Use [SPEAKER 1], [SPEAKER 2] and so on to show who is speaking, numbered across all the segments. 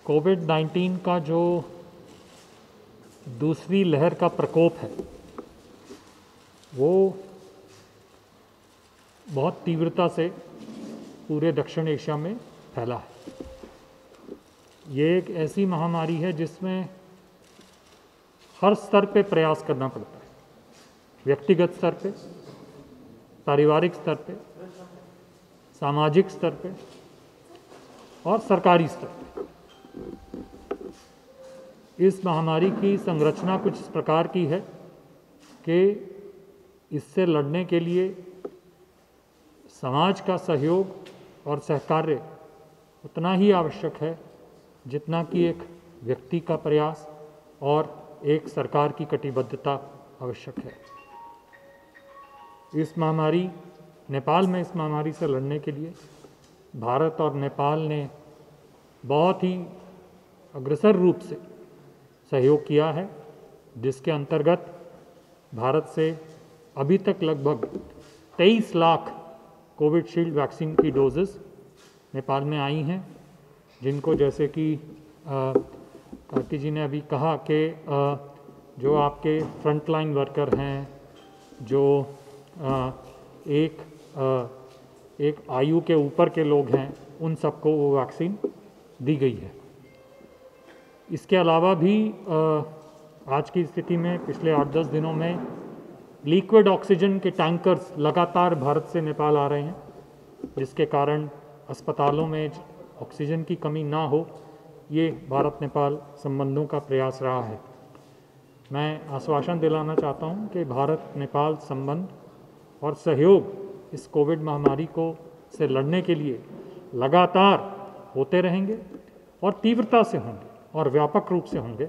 [SPEAKER 1] कोविड-19 का जो दूसरी लहर का प्रकोप है वो बहुत तीव्रता से पूरे दक्षिण एशिया में फैला है। ये एक ऐसी महामारी है जिसमें हर स्तर पे प्रयास करना पड़ता है, व्यक्तिगत स्तर पे, पारिवारिक स्तर पे, सामाजिक स्तर पे और सरकारी स्तर पे। इस महामारी की संरचना कुछ इस प्रकार की है कि इससे लड़ने के लिए समाज का सहयोग और सहकार्य उतना ही आवश्यक है जितना कि एक व्यक्ति का प्रयास और एक सरकार की कटिबद्धता आवश्यक है। इस महामारी नेपाल में इस महामारी से लड़ने के लिए भारत और नेपाल ने बहुत ही अग्रसर रूप से सहयोग किया है, जिसके अंतर्गत भारत से अभी तक लगभग 23 लाख कोविशील्ड वैक्सीन की डोजेस नेपाल में आई हैं, जिनको जैसे कि कार्ति जी ने अभी कहा कि जो आपके फ्रंटलाइन वर्कर हैं, जो एक आयु के ऊपर के लोग हैं, उन सबको वो वैक्सीन दी गई है। इसके अलावा भी आज की स्थिति में पिछले 8-10 दिनों में लिक्विड ऑक्सीजन के टैंकर्स लगातार भारत से नेपाल आ रहे हैं, जिसके कारण अस्पतालों में ऑक्सीजन की कमी ना हो, ये भारत नेपाल संबंधों का प्रयास रहा है। मैं आश्वासन दिलाना चाहता हूँ कि भारत नेपाल संबंध और सहयोग इस कोविड महामारी को से लड़ने के लिए लगातार होते रहेंगे और तीव्रता से होंगे और व्यापक रूप से होंगे,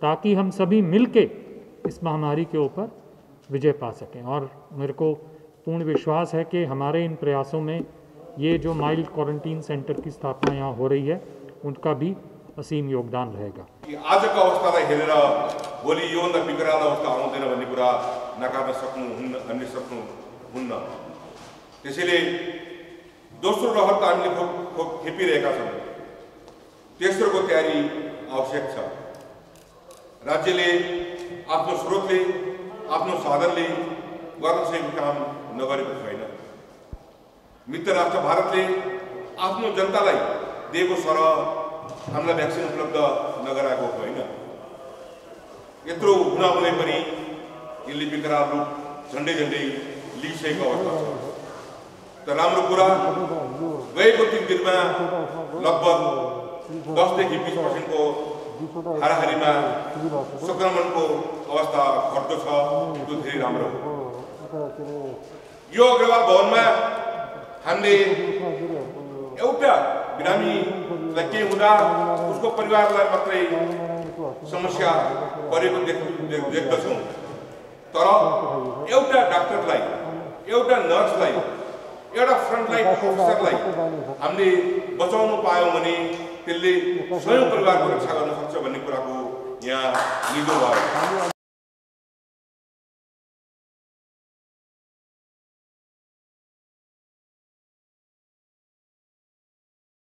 [SPEAKER 1] ताकि हम सभी मिलके इस महामारी के ऊपर विजय पा सकें। और मेरे को पूर्ण विश्वास है कि हमारे इन प्रयासों में ये जो माइल्ड क्वारंटीन सेंटर की स्थापना यहाँ हो रही है, उनका भी असीम योगदान रहेगा।
[SPEAKER 2] आजको अवस्थालाई हेरेर भोलि योभन्दा बिग्राल अवस्था आउँदैन भन्ने कुरा नकार्न सक्नुहुन्न। त्यसैले दोस्रो लहर त हामीले खेपिरहेका छौँ, तेस्रोको तयारी आवश्यक छ। राज्यले आफ्नो स्रोतले, आफ्नो साधनले गर्न सकेको काम नगरेको छैन। मित्र राष्ट्र भारतले आफ्नो जनतालाई दिएको सरह हामीलाई भ्याक्सिन उपलब्ध नगराएको होइन। यत्रो हुनाहुँदै पनि यसले विकराल रूप झन्डै लिइसकेको अवस्था छ। त राम्रो कुरा, गएको 3 दिनमा लगभग 10-20% को हाराहारीमा संक्रमणको अवस्था घट्दो छ, त्यो धेरै राम्रो हो। यो अग्रवाल भवनमा हामीले एउटा बिरामीलाई केही हुँदा उसको परिवारलाई मात्रै समस्या परेको देख्दछौँ, तर एउटा डाक्टरलाई, एउटा नर्सलाई, एउटा फ्रन्टलाइन अफिसरलाई हामीले बचाउनु पायौँ भने त्यसले स्वयं परिवारको रक्षा गर्न सक्छ भन्ने कुराको यहाँ निदो भयो।